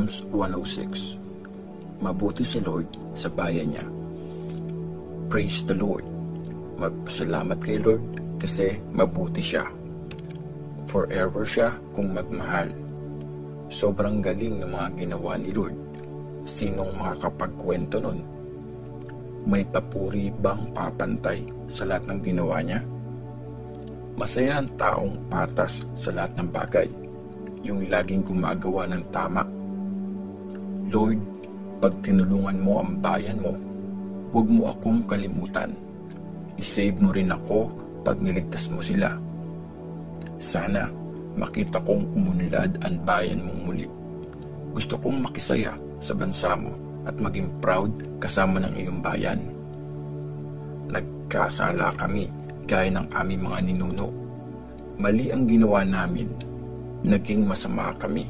Psalms 106. Mabuti si Lord sa bayan niya. Praise the Lord. Magpasalamat kay Lord kasi mabuti siya. Forever siya kung magmahal. Sobrang galing ng mga ginawa ni Lord. Sinong makakapagkwento nun? May papuri bang papantay sa lahat ng ginawa niya? Masaya ang taong patas sa lahat ng bagay, yung laging gumagawa ng tama. Lord, pag tinulungan mo ang bayan mo, huwag mo akong kalimutan. I-save mo rin ako pag niligtas mo sila. Sana makita kong umunlad ang bayan mong muli. Gusto kong makisaya sa bansa mo at maging proud kasama ng iyong bayan. Nagkasala kami gaya ng aming mga ninuno. Mali ang ginawa namin. Naging masama kami.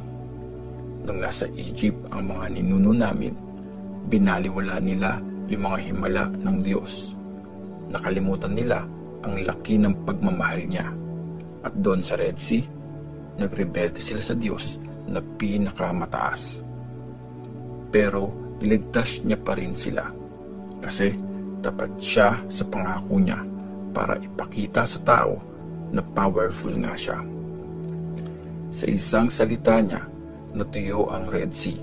Nung nasa Egypt ang mga ninuno namin, binaliwala nila yung mga himala ng Diyos. Nakalimutan nila ang laki ng pagmamahal niya. At doon sa Red Sea, nagrebelde sila sa Diyos na pinakamataas. Pero niligtas niya pa rin sila kasi tapat siya sa pangako niya para ipakita sa tao na powerful nga siya. Sa isang salita niya, natuyo ang Red Sea.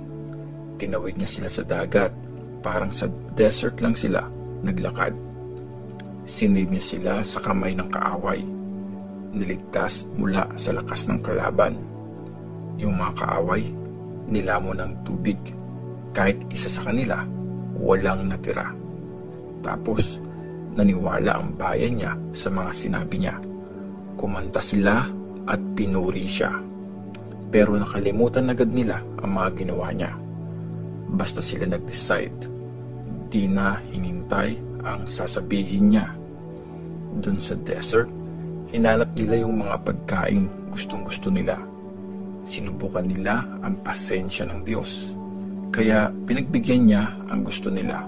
Tinawid niya sila sa dagat, parang sa desert lang sila naglakad. Sinave niya sila sa kamay ng kaaway. Niligtas mula sa lakas ng kalaban. Yung mga kaaway, nilamon ng tubig. Kahit isa sa kanila, walang natira. Tapos, naniwala ang bayan niya sa mga sinabi niya. Kumanta sila at pinuri siya. Pero nakalimutan agad nila ang mga ginawa niya. Basta sila nag-decide, di na hinintay ang sasabihin niya. Doon sa desert, hinanap nila yung mga pagkain gustong-gusto nila. Sinubukan nila ang pasensya ng Diyos. Kaya pinagbigyan niya ang gusto nila.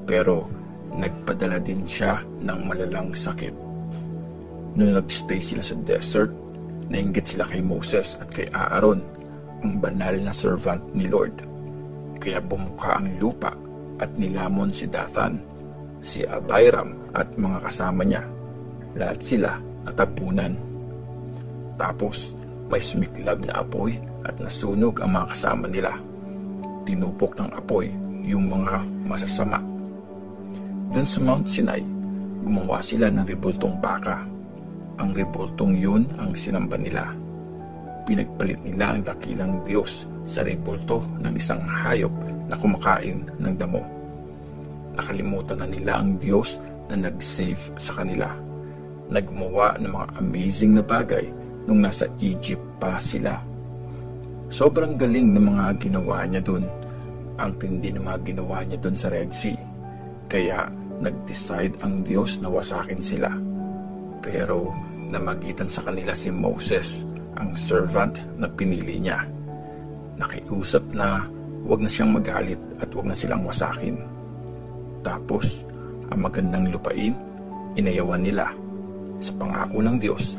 Pero nagpadala din siya ng malalang sakit. Noong nagstay sila sa desert, nainggit sila kay Moses at kay Aaron, ang banal na servant ni Lord. Kaya bumuka ang lupa at nilamon si Dathan, si Abiram at mga kasama niya. Lahat sila natapunan. Tapos may sumiklab na apoy at nasunog ang mga kasama nila. Tinupok ng apoy yung mga masasama. Doon sa Mount Sinai, gumawa sila ng rebultong baka. Ang rebultong yun ang sinamba nila. Pinagpalit nila ang dakilang Diyos sa rebulto ng isang hayop na kumakain ng damo. Nakalimutan na nila ang Diyos na nag-save sa kanila. Naggumawa ng mga amazing na bagay nung nasa Egypt pa sila. Sobrang galing ng mga ginawa niya dun. Ang tindi ng mga ginawa niya dun sa Red Sea. Kaya nag-decide ang Diyos na wasakin sila. Pero namagitan sa kanila si Moses, ang servant na pinili niya. Nakiusap na huwag na siyang magalit at huwag na silang wasakin. Tapos, ang magandang lupain, inayawan nila. Sa pangako ng Diyos,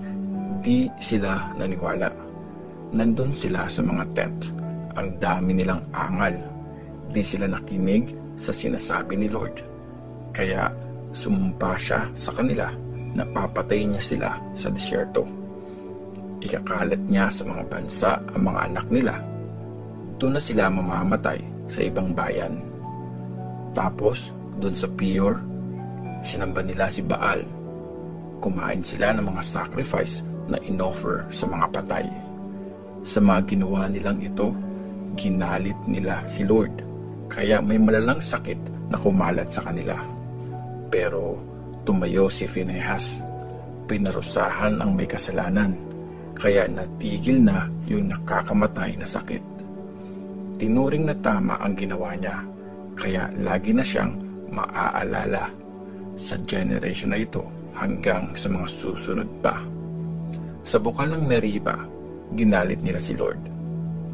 di sila naniwala. Nandun sila sa mga tent. Ang dami nilang angal. Di sila nakinig sa sinasabi ni Lord. Kaya sumumpa siya sa kanila na papatayin niya sila sa disyerto. Ikakalat niya sa mga bansa ang mga anak nila. Doon na sila mamamatay sa ibang bayan. Tapos, doon sa Peor, sinamba nila si Baal. Kumain sila ng mga sacrifice na inoffer sa mga patay. Sa mga ginawa nilang ito, ginalit nila si Lord. Kaya may malalang sakit na kumalat sa kanila. Pero tumayo si Phinehas. Pinarusahan ang may kasalanan. Kaya natigil na yung nakakamatay na sakit. Tinuring na tama ang ginawa niya. Kaya lagi na siyang maaalala sa generation na ito hanggang sa mga susunod pa. Sa bukal ng Meriba, ginalit nila si Lord.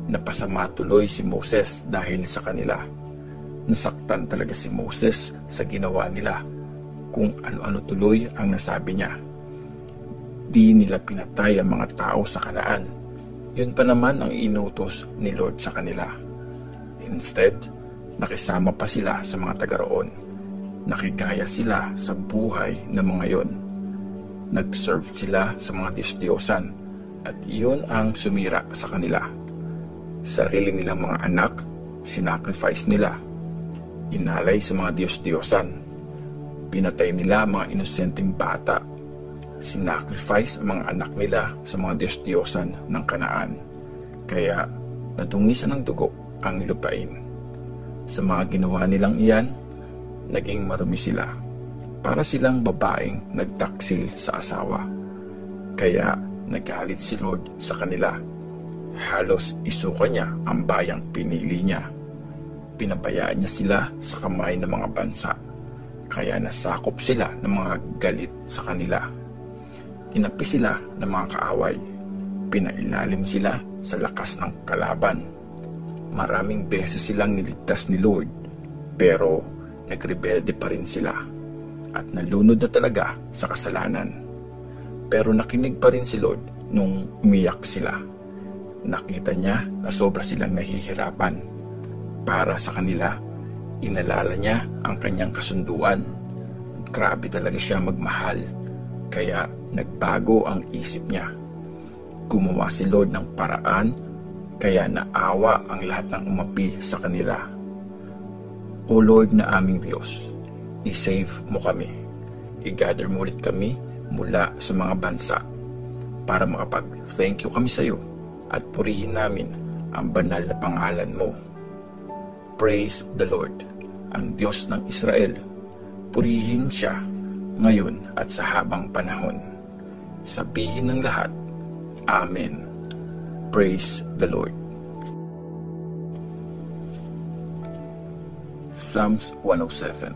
Napasama tuloy si Moses dahil sa kanila. Nasaktan talaga si Moses sa ginawa nila. Kung ano-ano tuloy ang nasabi niya. Di nila pinatay ang mga tao sa Kanaan. Yun pa naman ang inutos ni Lord sa kanila. Instead, nakisama pa sila sa mga taga roon. Nakigaya sila sa buhay ng mga yon. Nag-serve sila sa mga Diyos-Diyosan at iyon ang sumira sa kanila. Sarili nilang mga anak, sinacrifice nila. Inalay sa mga Diyos-Diyosan. Pinatay nila mga inosenteng bata. Sinacrifice ang mga anak nila sa mga Diyos-Diyosan ng Kanaan. Kaya nadungisan ng dugo ang lupain. Sa mga ginawa nilang iyan, naging marumi sila. Para silang babaeng nagtaksil sa asawa. Kaya nagalit si Lord sa kanila. Halos isuka niya ang bayang pinili niya. Pinabayaan niya sila sa kamay ng mga bansa. Kaya nasakop sila ng mga galit sa kanila. Tinapi sila ng mga kaaway. Pinailalim sila sa lakas ng kalaban. Maraming beses silang niligtas ni Lord, pero nagrebelde pa rin sila at nalunod na talaga sa kasalanan. Pero nakinig pa rin si Lord nung umiyak sila. Nakita niya na sobra silang nahihirapan. Para sa kanila, inalala niya ang kanyang kasunduan. Grabe talaga siya magmahal, kaya nagbago ang isip niya. Gumawa si Lord ng paraan, kaya naawa ang lahat ng umapi sa kanila. O Lord na aming Diyos, i-save mo kami. I-gather mo ulit kami mula sa mga bansa para makapag-thank you kami sa iyo at purihin namin ang banal na pangalan mo. Praise the Lord, ang Diyos ng Israel. Purihin siya ngayon at sa habang panahon. Sabihin ng lahat, Amen. Praise the Lord. Psalms 107.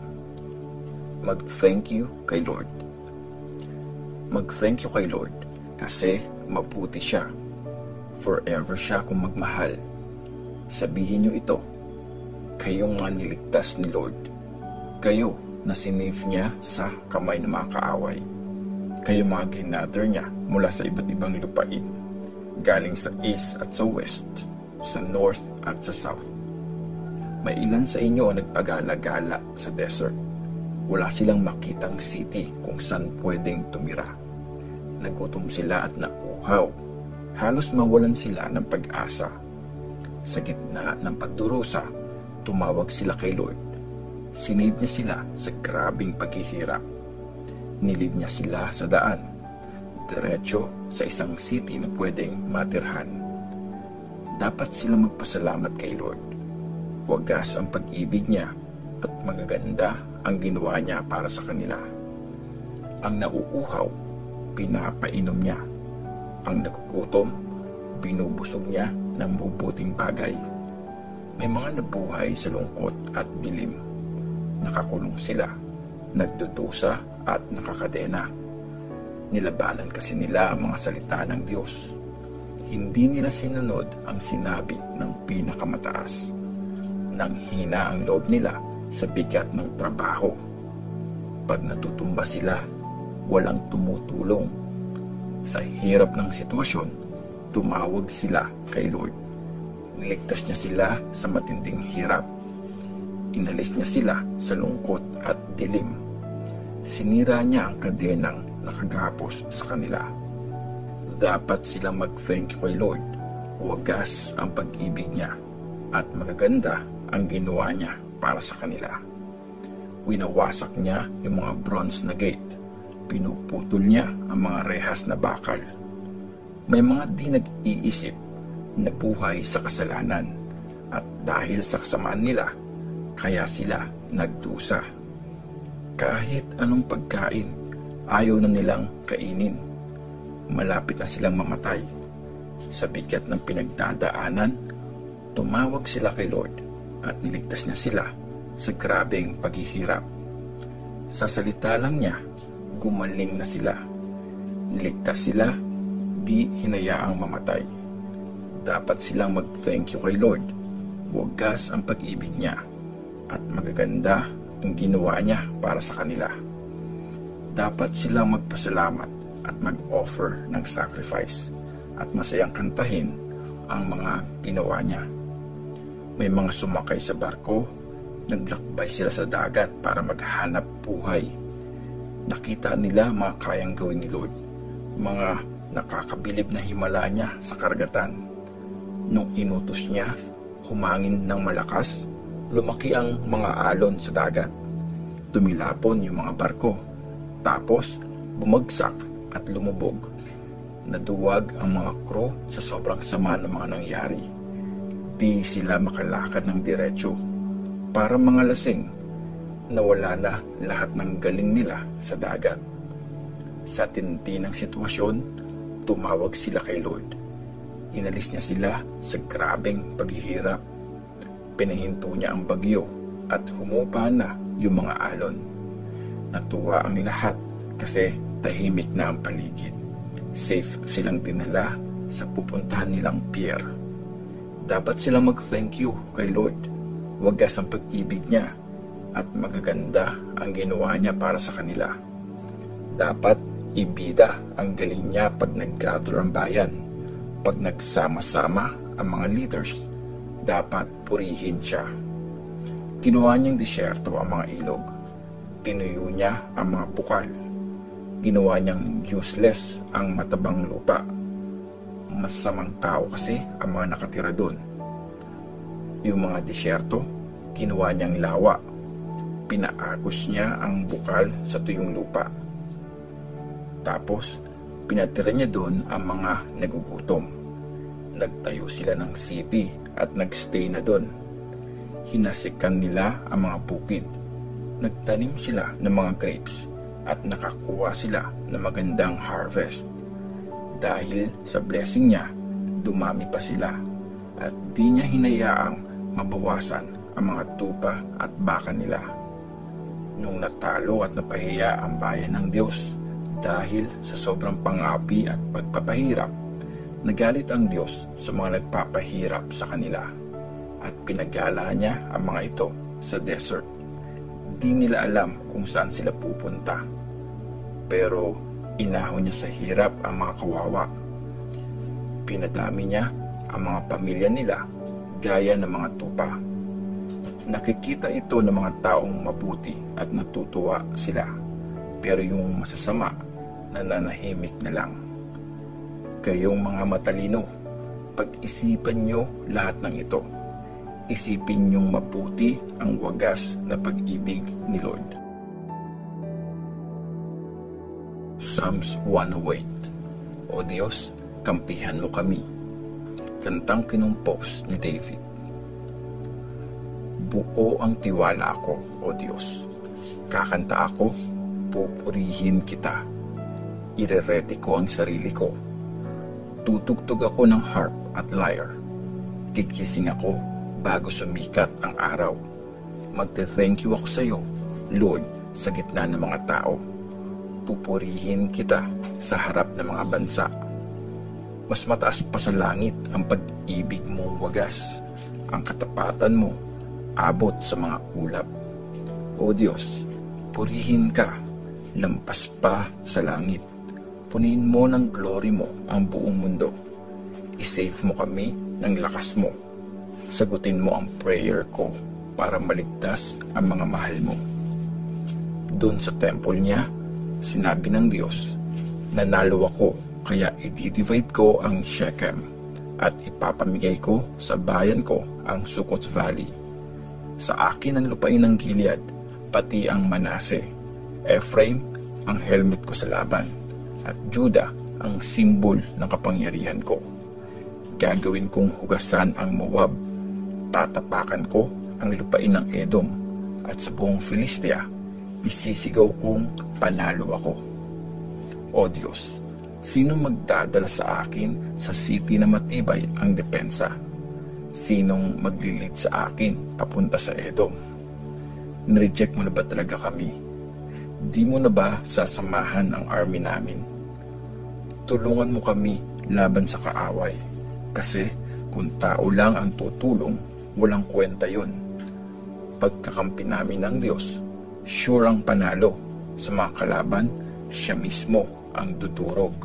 Mag-thank you kay Lord. Mag-thank you kay Lord kasi mabuti siya. Forever siya kung magmahal. Sabihin niyo ito, kayong mga niligtas ni Lord. Kayo na sinave niya sa kamay ng mga kaaway. Kayo mga ginather niya mula sa iba't ibang lupain. Galing sa east at sa west, sa north at sa south. May ilan sa inyo ang nagpagala-gala sa desert. Wala silang makitang city kung saan pwedeng tumira. Nagutom sila at nauhaw. Halos mawalan sila ng pag-asa. Sa gitna ng pagdurusa, tumawag sila kay Lord. Sinave niya sila sa grabing paghihirap. Nilid niya sila sa daan, diretso sa isang city na pwedeng matirhan. Dapat silang magpasalamat kay Lord. Wagas ang pag-ibig niya at magaganda ang ginawa niya para sa kanila. Ang nauuhaw, pinapainom niya. Ang nagugutom, binubusog niya ng mabubuting bagay. May mga nabuhay sa lungkot at dilim. Nakakulong sila, nagdudusa at nakakadena. Nilabanan kasi nila ang mga salita ng Diyos. Hindi nila sinunod ang sinabi ng pinakamataas. Nanghina ang loob nila sa bigat ng trabaho. Pag natutumba sila, walang tumutulong. Sa hirap ng sitwasyon, tumawag sila kay Lord. Niligtas niya sila sa matinding hirap. Inalis niya sila sa lungkot at dilim. Sinira niya ang kadenang nakagapos sa kanila. Dapat silang mag-thank you kay Lord. Wagas ang pag-ibig niya at magaganda ang ginawa niya para sa kanila. Winawasak niya yung mga bronze na gate. Pinuputol niya ang mga rehas na bakal. May mga di nag-iisip na buhay sa kasalanan at dahil sa kasamaan nila, kaya sila nagdusa. Kahit anong pagkain, ayaw na nilang kainin. Malapit na silang mamatay. Sa bigat ng pinagdadaanan, tumawag sila kay Lord at niligtas niya sila sa grabeng paghihirap. Sa salita lang niya, gumaling na sila. Niligtas sila, di hinayaang mamatay. Dapat silang mag-thank you kay Lord. Wagas ang pag-ibig niya at magaganda ang ginawa niya para sa kanila. Dapat silang magpasalamat at mag-offer ng sacrifice at masayang kantahin ang mga ginawa niya. May mga sumakay sa barko, naglakbay sila sa dagat para maghanap buhay. Nakita nila mga kayang gawin ni Lord, mga nakakabilib na himala niya sa karagatan. Nung inutos niya, humangin ng malakas, lumaki ang mga alon sa dagat. Tumilapon yung mga barko, tapos bumagsak at lumubog. Naduwag ang mga crew sa sobrang sama ng mga nangyari. Di sila makalakad ng diretsyo. Para mga lasing, nawala na lahat ng galing nila sa dagat. Sa tindi ng sitwasyon, tumawag sila kay Lord. Inalis niya sila sa grabeng paghihirap. Pinahinto niya ang bagyo at humupa na yung mga alon. Natuwa ang lahat kasi tahimik na ang paligid. Safe silang dinala sa pupuntahan nilang pier. Dapat silang mag-thank you kay Lord. Wagas ang pag-ibig niya at magaganda ang ginawa niya para sa kanila. Dapat ibida ang galing niya pag nag-gather ang bayan. Pag nagsama-sama ang mga leaders, dapat purihin siya. Ginawa niyang disyerto ang mga ilog. Tinuyo niya ang mga bukal. Ginawa niyang useless ang matabang lupa. Masamang tao kasi ang mga nakatira doon. Yung mga disyerto, ginawa niyang lawa. Pinaagos niya ang bukal sa tuyong lupa. Tapos, pinatira niya doon ang mga nagugutom. Nagtayo sila ng city at nagstay na doon. Hinasikan nila ang mga bukid. Nagtanim sila ng mga grapes at nakakuha sila ng magandang harvest. Dahil sa blessing niya, dumami pa sila at di niya hinayaang mabawasan ang mga tupa at baka nila. Nung natalo at napahiya ang bayan ng Diyos dahil sa sobrang pangapi at pagpapahirap, nagalit ang Diyos sa mga nagpapahirap sa kanila at pinagala niya ang mga ito sa desert. Di nila alam kung saan sila pupunta. Pero inahon niya sa hirap ang mga kawawa. Pinadami niya ang mga pamilya nila gaya ng mga tupa. Nakikita ito ng mga taong mabuti at natutuwa sila. Pero yung masasama, nananahimik na lang. Kayong mga matalino, pag-isipan nyo lahat ng ito. Isipin nyong mabuti ang wagas na pag-ibig ni Lord. Psalms 108. O Diyos, kampihan mo kami. Kantang kinumpos ni David. Buo ang tiwala ko, O Diyos. Kakanta ako, pupurihin kita. Ireredy ko ang sarili ko. Tutugtog ako ng harp at lyre. Kikising ako bago sumikat ang araw. Magte-thank you ako sa iyo, Lord, sa gitna ng mga tao. Pupurihin kita sa harap ng mga bansa. Mas mataas pa sa langit ang pag-ibig mong wagas. Ang katapatan mo abot sa mga ulap. O Diyos, purihin ka, lampas pa sa langit. Punin mo ng glory mo ang buong mundo. I-save mo kami ng lakas mo. Sagutin mo ang prayer ko para maligtas ang mga mahal mo. Doon sa temple niya, sinabi ng Diyos, nanalo ako, kaya i-divide ko ang Shechem at ipapamigay ko sa bayan ko ang Sukkot Valley. Sa akin ang lupain ng Gilead, pati ang Manase. Ephraim ang helmet ko sa laban, at Judah ang simbol ng kapangyarihan ko. Gagawin kong hugasan ang Moab. Tatapakan ko ang lupain ng Edom, at sa buong Filistia, isisigaw kong panalo ako. O Diyos, sino magdadala sa akin sa city na matibay ang depensa? Sinong maglilid sa akin papunta sa Edom? Nireject mo na ba talaga kami? Di mo na ba sasamahan ang army namin? Tulungan mo kami laban sa kaaway. Kasi kung tao lang ang tutulong, walang kwenta yun. Pagkakampi namin ng Diyos, sure ang panalo. Sa mga kalaban, siya mismo ang dudurog.